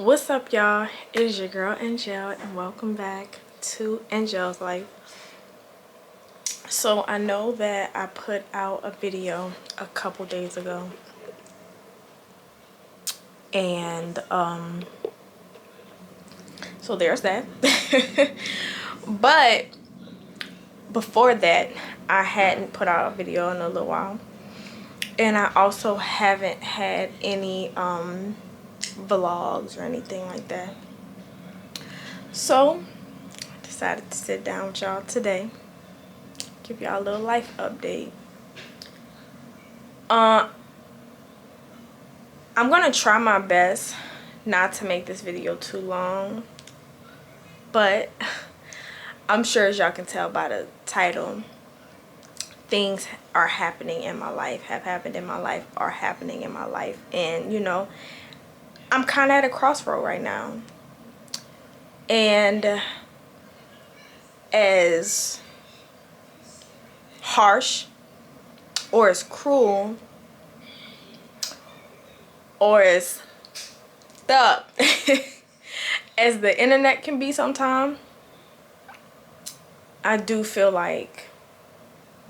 What's up, y'all? It is your girl Angelle, and welcome back to Angelle's Life. So I know that I put out a video a couple days ago, and so there's that. But before that, I hadn't put out a video in a little while, and I also haven't had any vlogs or anything like that. So I decided to sit down with y'all today, give y'all a little life update. I'm gonna try my best not to make this video too long, but I'm sure, as y'all can tell by the title, things are happening in my life, have happened in my life, are happening in my life, and you know, I'm kind of at a crossroad right now. And as harsh or as cruel or as stuck as the internet can be sometimes, I do feel like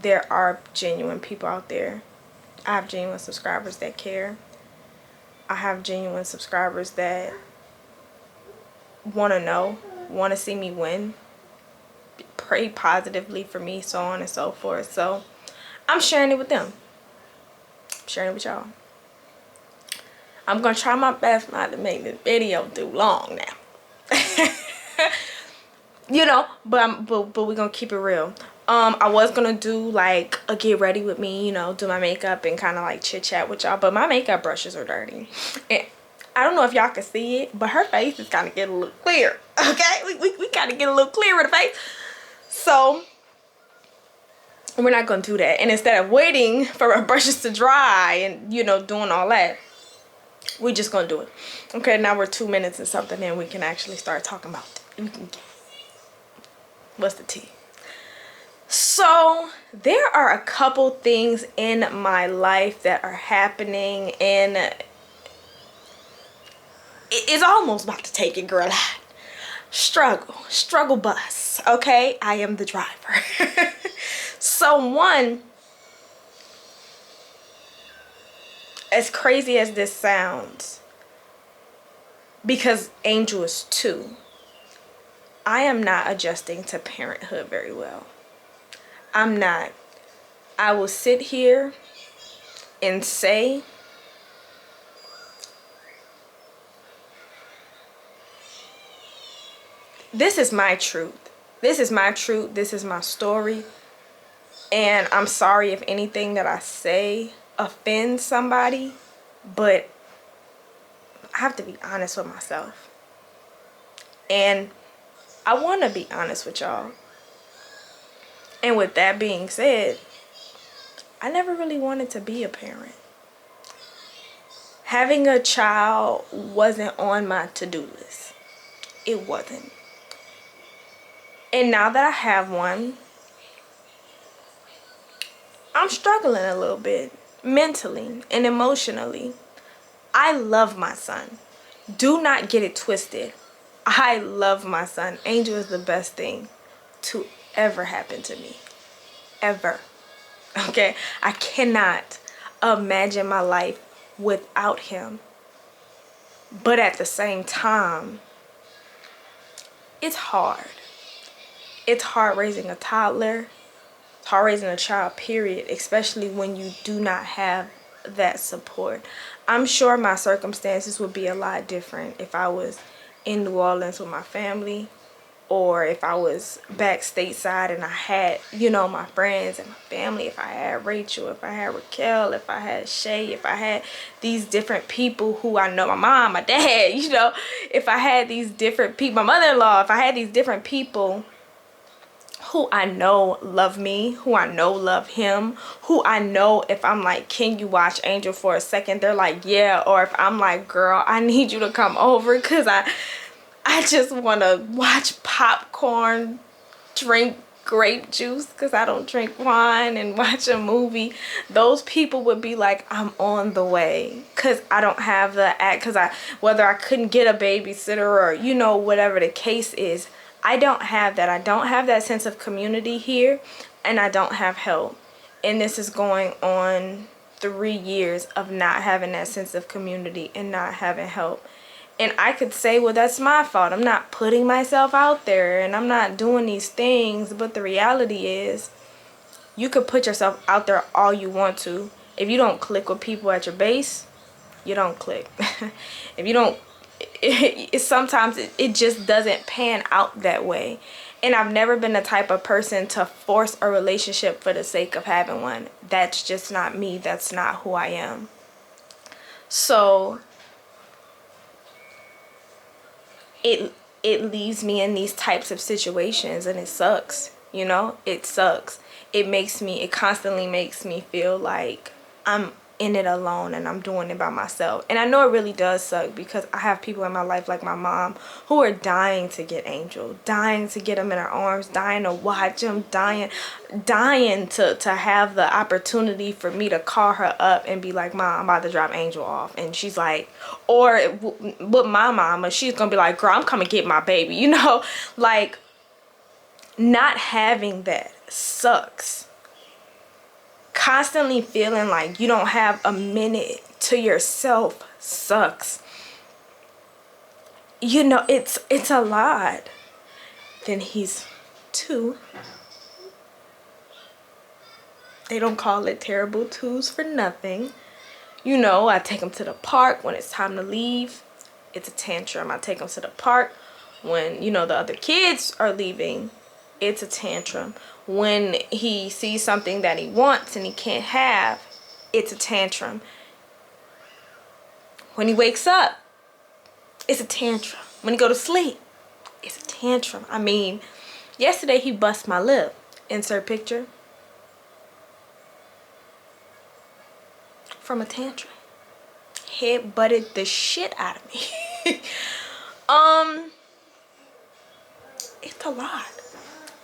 there are genuine people out there. I have genuine subscribers that care. I have genuine subscribers that want to know, want to see me win, pray positively for me, so on and so forth. So I'm sharing it with them. I'm sharing it with y'all. I'm going to try my best not to make this video too long now. You know, but we're going to keep it real. I was going to do like a get ready with me, you know, do my makeup and kind of like chit chat with y'all, but my makeup brushes are dirty. And I don't know if y'all can see it, but her face is kind of getting a little clear. Okay, we kind of get a little clearer in the face. So we're not going to do that. And instead of waiting for our brushes to dry and, you know, doing all that, we're just going to do it. Okay, now we're 2 minutes and something and we can actually start talking about it. We can get, what's the tea? So there are a couple things in my life that are happening, and it's almost about to take it, girl. Struggle bus. Okay, I am the driver. So one, as crazy as this sounds, because Angel is 2, I am not adjusting to parenthood very well. I'm not. I will sit here and say this is my truth. This is my truth. This is my story. And I'm sorry if anything that I say offends somebody, but I have to be honest with myself. And I want to be honest with y'all. And with that being said, I never really wanted to be a parent. Having a child wasn't on my to-do list. It wasn't. And now that I have one, I'm struggling a little bit mentally and emotionally. I love my son. Do not get it twisted. I love my son. Angel is the best thing to ever happen to me. Ever. Okay? I cannot imagine my life without him. But at the same time, it's hard. It's hard raising a toddler. It's hard raising a child, period, especially when you do not have that support. I'm sure my circumstances would be a lot different if I was in New Orleans with my family, or if I was back stateside and I had, you know, my friends and my family, if I had Rachel, if I had Raquel, if I had Shay, if I had these different people who I know, my mom, my dad, you know, if I had these different people, my mother-in-law, if I had these different people who I know love me, who I know love him, who I know if I'm like, can you watch Angel for a second? They're like, yeah. Or if I'm like, girl, I need you to come over because I just want to watch popcorn, drink grape juice because I don't drink wine and watch a movie, those people would be like, I'm on the way, because I don't have the because whether I couldn't get a babysitter or, you know, whatever the case is, I don't have that. I don't have that sense of community here, and I don't have help. And this is going on 3 years of not having that sense of community and not having help. And I could say, well, that's my fault. I'm not putting myself out there and I'm not doing these things. But the reality is, you could put yourself out there all you want to. If you don't click with people at your base, you don't click. If you don't, sometimes it just doesn't pan out that way. And I've never been the type of person to force a relationship for the sake of having one. That's just not me. That's not who I am. So it leaves me in these types of situations, and it sucks. You know, it sucks. It constantly makes me feel like I'm in it alone and I'm doing it by myself. And I know it really does suck, because I have people in my life like my mom who are dying to get Angel, dying to get him in her arms, dying to watch him, dying to have the opportunity for me to call her up and be like, Mom, I'm about to drop Angel off. And she's like, or with my mama, she's gonna be like, girl, I'm coming to get my baby, you know. Like, not having that sucks. Constantly feeling like you don't have a minute to yourself sucks. You know, it's a lot. Then he's 2. They don't call it terrible twos for nothing. You know, I take him to the park when it's time to leave. It's a tantrum. I take him to the park when, you know, the other kids are leaving. It's a tantrum. When he sees something that he wants and he can't have, it's a tantrum. When he wakes up, it's a tantrum. When he go to sleep, it's a tantrum. I mean, yesterday he bust my lip. Insert picture. From a tantrum. Head butted the shit out of me. It's a lot.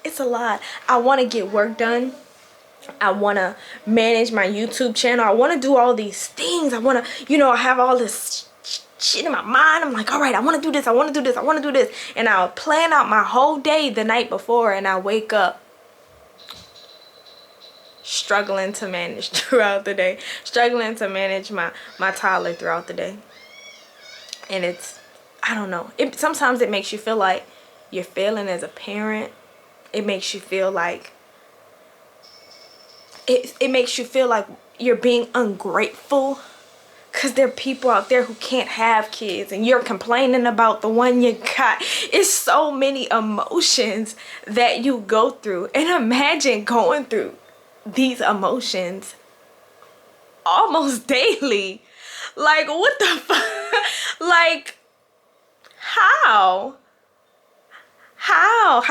It's a lot. I want to get work done. I want to manage my YouTube channel. I want to do all these things. I want to, you know, I have all this shit in my mind. I'm like, all right, I want to do this. I want to do this. I want to do this. And I'll plan out my whole day the night before, and I wake up struggling to manage throughout the day. Struggling to manage my toddler throughout the day. And it's, I don't know. Sometimes it makes you feel like you're failing as a parent. It makes you feel like it makes you feel like you're being ungrateful, because there are people out there who can't have kids and you're complaining about the one you got. It's so many emotions that you go through, and imagine going through these emotions almost daily. Like, what the fuck? Like, how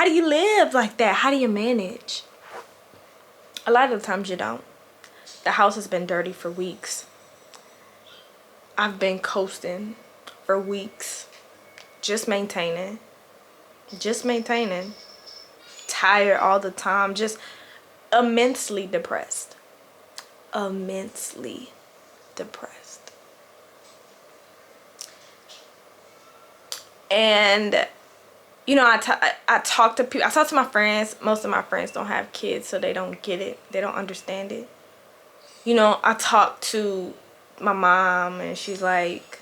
do you live like that? How do you manage? A lot of the times you don't. The house has been dirty for weeks. I've been coasting for weeks. Just maintaining. Tired all the time. Just immensely depressed. Immensely depressed. And you know, I talk to people. I talk to my friends. Most of my friends don't have kids, so they don't get it. They don't understand it. You know, I talk to my mom, and she's like,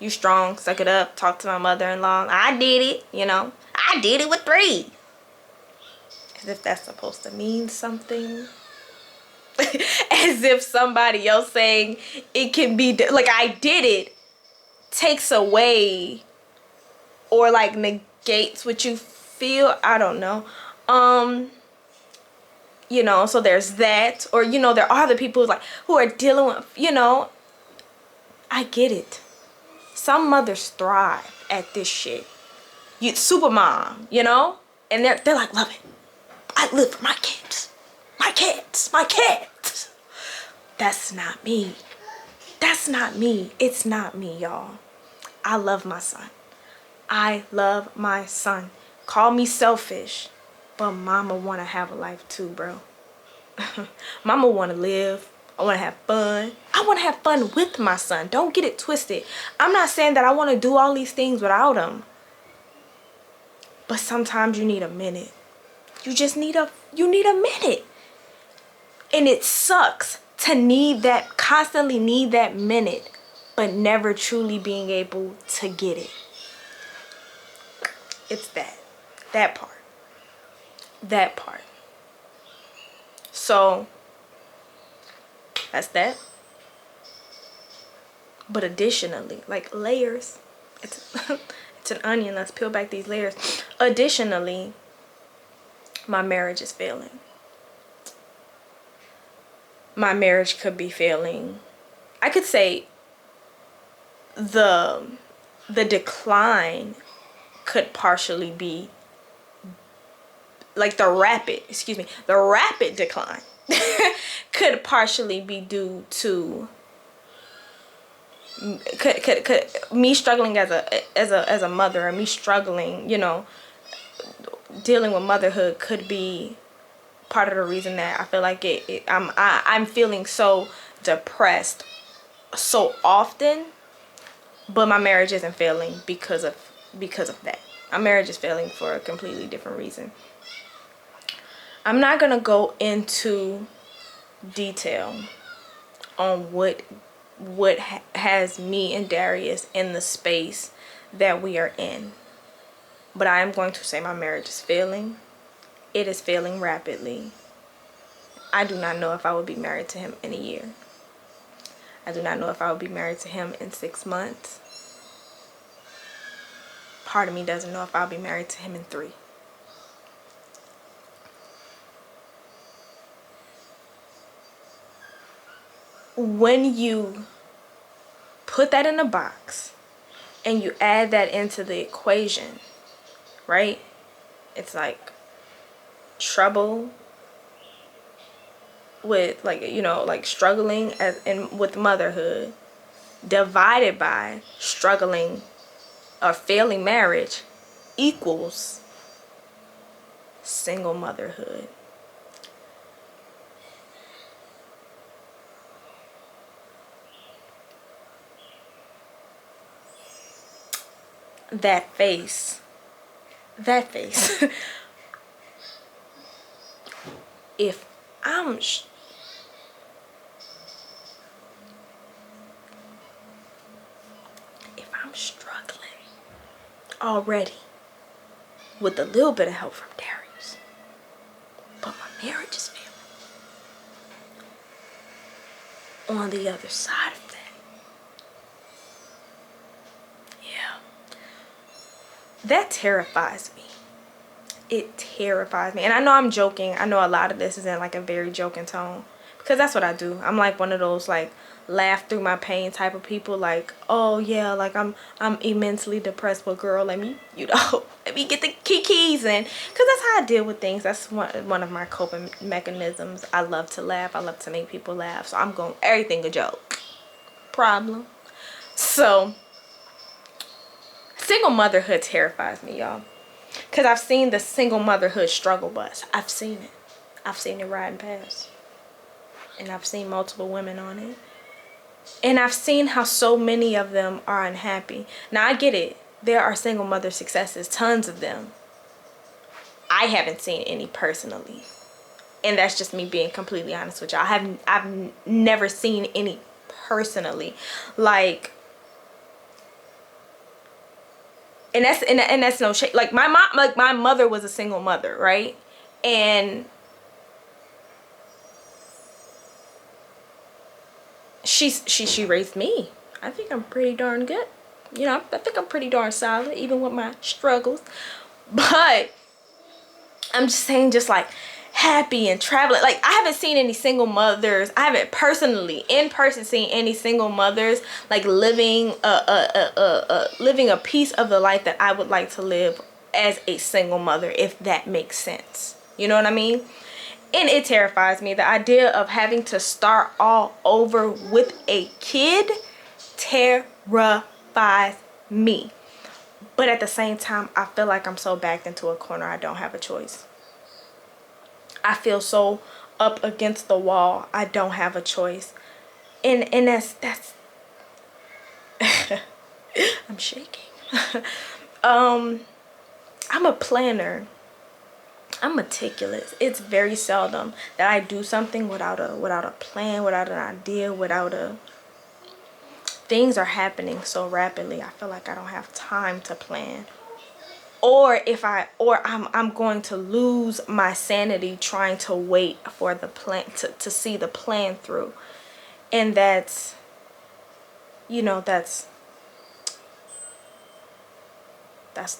you strong, suck it up. Talk to my mother-in-law. I did it, you know. I did it with 3. As if that's supposed to mean something. As if somebody else saying it can be, like, I did it takes away or like negates what you feel. I don't know. You know, so there's that. Or, you know, there are other people who are dealing with, you know, I get it. Some mothers thrive at this shit. You super mom, you know? And they're like, love it. I live for my kids. My kids. My kids. That's not me. That's not me. It's not me, y'all. I love my son. I love my son. Call me selfish. But mama want to have a life too, bro. Mama want to live. I want to have fun. I want to have fun with my son. Don't get it twisted. I'm not saying that I want to do all these things without him. But sometimes you need a minute. You just need a minute. And it sucks to need that, constantly need that minute, but never truly being able to get it. It's that part. So that's that. But additionally, like layers, it's it's an onion. Let's peel back these layers. Additionally, my marriage is failing. My marriage could be failing. I could say the decline could partially be like the rapid decline could partially be due to could me struggling as a mother, or me struggling, dealing with motherhood could be part of the reason that I feel like I'm feeling so depressed so often. But my marriage isn't failing because of that. My marriage is failing for a completely different reason. I'm not gonna go into detail on what has me and Darius in the space that we are in, but I am going to say my marriage is failing. It is failing rapidly. I do not know if I will be married to him in a year. I do not know if I will be married to him in 6 months. Part of me doesn't know if I'll be married to him in 3. When you put that in a box and you add that into the equation, right? It's like trouble with struggling with motherhood divided by struggling or failing marriage equals single motherhood. That face if I'm struggling already with a little bit of help from Darius, but my marriage is failing on the other side of that, that terrifies me. It terrifies me. And I know I'm joking. I know a lot of this is in like a very joking tone, because that's what I do. I'm like one of those like laugh through my pain type of people. Like, oh yeah, like I'm immensely depressed, but girl, let me let me get the keys in, because that's how I deal with things. That's one of my coping mechanisms. I love to laugh. I love to make people laugh. So I'm going everything a joke. Problem. So single motherhood terrifies me, y'all. Because I've seen the single motherhood struggle bus. I've seen it. I've seen it riding past. And I've seen multiple women on it. And I've seen how so many of them are unhappy. Now, I get it. There are single mother successes. Tons of them. I haven't seen any personally. And that's just me being completely honest with y'all. I've never seen any personally. Like... And that's no shade. Like my mom, like my mother was a single mother, right? And she raised me. I think I'm pretty darn good. I think I'm pretty darn solid, even with my struggles. But I'm just saying, just like happy and traveling. Like I haven't seen any single mothers. I haven't personally in person seen any single mothers like living a piece of the life that I would like to live as a single mother, if that makes sense. You know what I mean? And it terrifies me. The idea of having to start all over with a kid terrifies me. But at the same time, I feel like I'm so backed into a corner, I don't have a choice. I feel so up against the wall. I don't have a choice. And that's I'm shaking. I'm a planner. I'm meticulous. It's very seldom that I do something without a plan, without an idea, without a things are happening so rapidly. I feel like I don't have time to plan. Or I'm going to lose my sanity trying to wait for the plan to see the plan through. And that's, you know, that's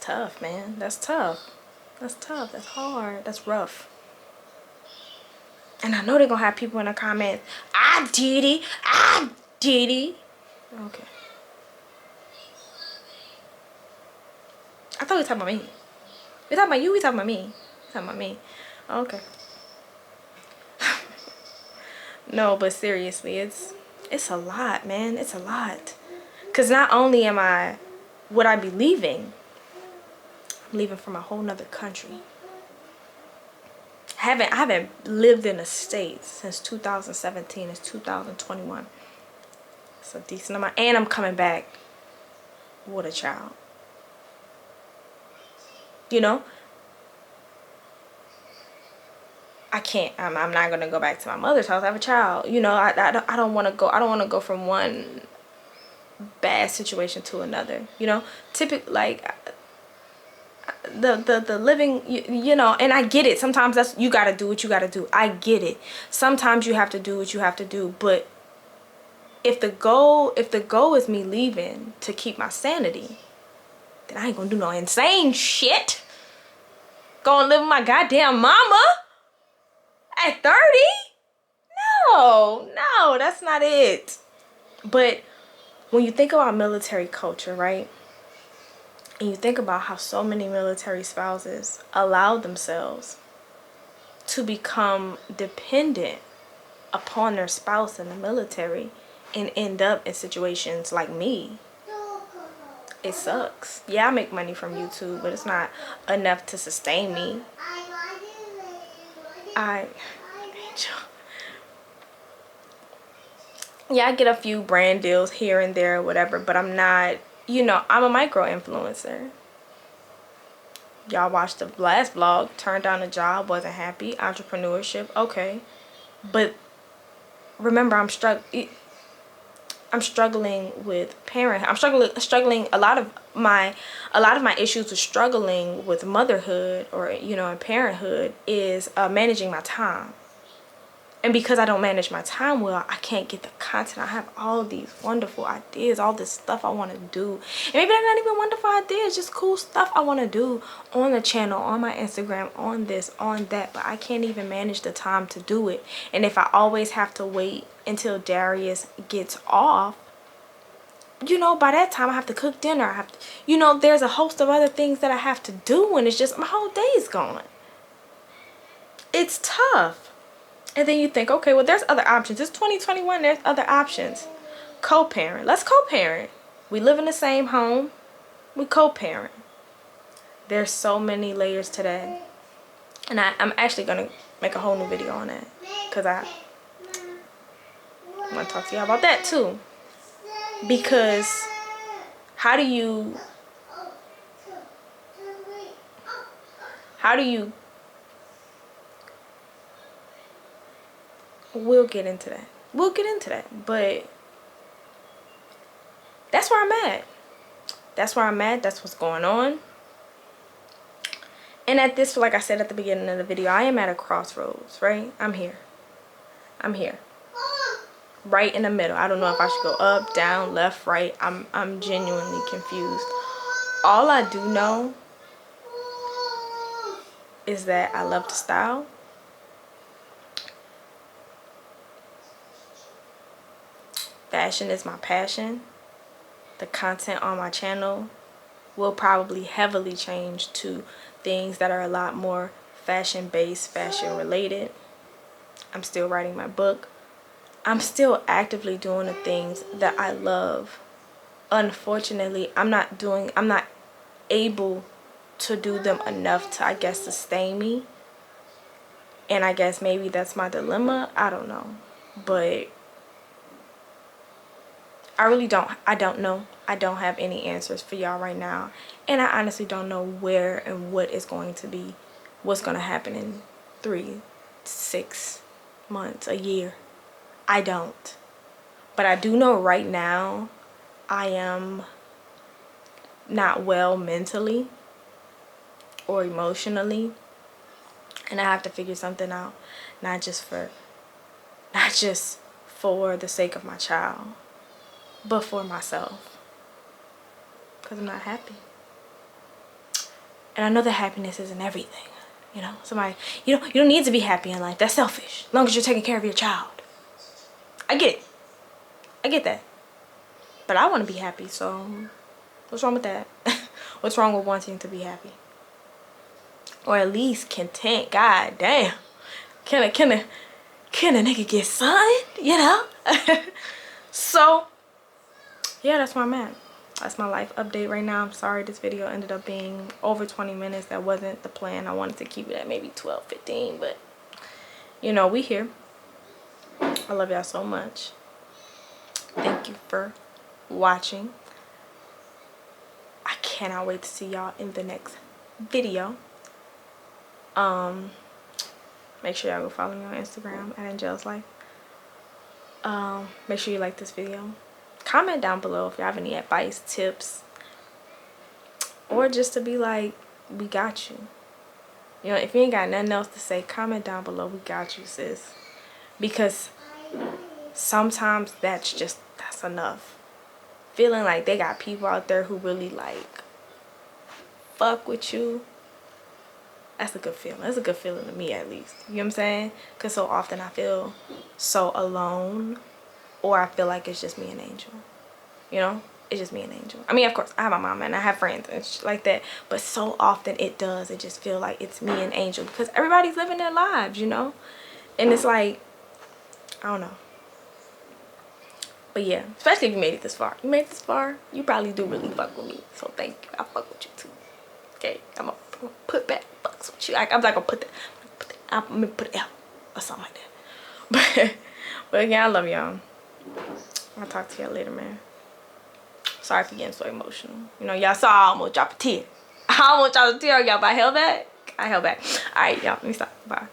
tough, man. That's tough. That's tough. That's hard. That's rough. And I know they're gonna have people in the comments, I did it. I did it. Okay. I thought we were talking about me. We talking about you, we talking about me. We talking about me. Okay. No, but seriously, it's a lot, man. It's a lot. Cause not only would I be leaving, I'm leaving from a whole nother country. I haven't lived in a state since 2017. It's 2021. It's a decent amount. And I'm coming back with a child. You know? I can't. I'm not gonna go back to my mother's house. I have a child. You know, I don't want to go. I don't want to go from one bad situation to another. You know, typically like the living. You know, and I get it. Sometimes that's you got to do what you got to do. I get it. Sometimes you have to do what you have to do. But if the goal is me leaving to keep my sanity, then I ain't gonna do no insane shit. Go and live with my goddamn mama. At 30? No, that's not it. But when you think about military culture, right? And you think about how so many military spouses allow themselves to become dependent upon their spouse in the military and end up in situations like me. It sucks. Yeah, I make money from YouTube, but it's not enough to sustain me. Yeah, I get a few brand deals here and there or whatever, but I'm not, you know, I'm a micro influencer. Y'all watched the last vlog, turned down a job, wasn't happy, entrepreneurship, okay. But remember, I'm struggling with parenthood. I'm struggling a lot of my issues with struggling with motherhood or, you know, and parenthood is managing my time. And because I don't manage my time well, I can't get the content. I have all these wonderful ideas, all this stuff I want to do. And maybe they're not even wonderful ideas, just cool stuff I want to do on the channel, on my Instagram, on this, on that. But I can't even manage the time to do it. And if I always have to wait until Darius gets off, you know, by that time I have to cook dinner. I have to, you know, there's a host of other things that I have to do. And it's just, my whole day is gone. It's tough. And then you think, okay, well, there's other options. It's 2021. There's other options. Co-parent. Let's co-parent. We live in the same home. We co-parent. There's so many layers to that. And I'm actually going to make a whole new video on that. Because I want to talk to y'all about that too. Because how do you we'll get into that. But that's where I'm at. That's what's going on. And at this, like I said at the beginning of the video, I am at a crossroads, right? I'm here. Right in the middle. I don't know if I should go up, down, left, right. I'm genuinely confused. All I do know is that I love the style. Fashion is my passion. The content on my channel will probably heavily change to things that are a lot more fashion-based, fashion-related. I'm still writing my book. I'm still actively doing the things that I love. Unfortunately, I'm not able to do them enough to, I guess, sustain me. And I guess maybe that's my dilemma. I don't know. But I don't know. I don't have any answers for y'all right now. And I honestly don't know where and what is going to be, what's going to happen in 3, 6 months, a year. I don't. But I do know right now I am not well mentally or emotionally. And I have to figure something out. Not just for the sake of my child, but for myself. Because I'm not happy. And I know that happiness isn't everything. You know, you don't need to be happy in life. That's selfish. As long as you're taking care of your child. I get it. I get that. But I want to be happy, so what's wrong with that? What's wrong with wanting to be happy? Or at least content. God damn. Can a nigga get something? You know? So, yeah, that's where I'm at. That's my life update right now. I'm sorry this video ended up being over 20 minutes. That wasn't the plan. I wanted to keep it at maybe 12, 15. But, you know, we here. I love y'all so much. Thank you for watching. I cannot wait to see y'all in the next video. Make sure y'all go follow me on Instagram at Angelle's Life. Make sure you like this video. Comment down below if you have any advice, tips, or just to be like, we got you. You know, if you ain't got nothing else to say, comment down below. We got you, sis. Because sometimes that's enough. Feeling like they got people out there who really like fuck with you. That's a good feeling. That's a good feeling to me, at least. You know what I'm saying? Because so often I feel so alone. Or I feel like it's just me and Angel. You know? It's just me and Angel. I mean, of course, I have my mom and I have friends and shit like that. But so often it just feel like it's me and Angel. Because everybody's living their lives, you know? And it's like, I don't know. But yeah, especially if you made it this far. You made it this far, you probably do really fuck with me. So thank you. I fuck with you too. Okay? I'm going to put back fucks with you. I'm not going to put that. I'm going to put it out. Or something like that. But again, I love y'all. I'll talk to y'all later, man. Sorry for getting so emotional. You know, y'all saw I almost dropped a tear. I almost dropped a tear, y'all, but I held back. Alright, y'all. Let me stop. Bye.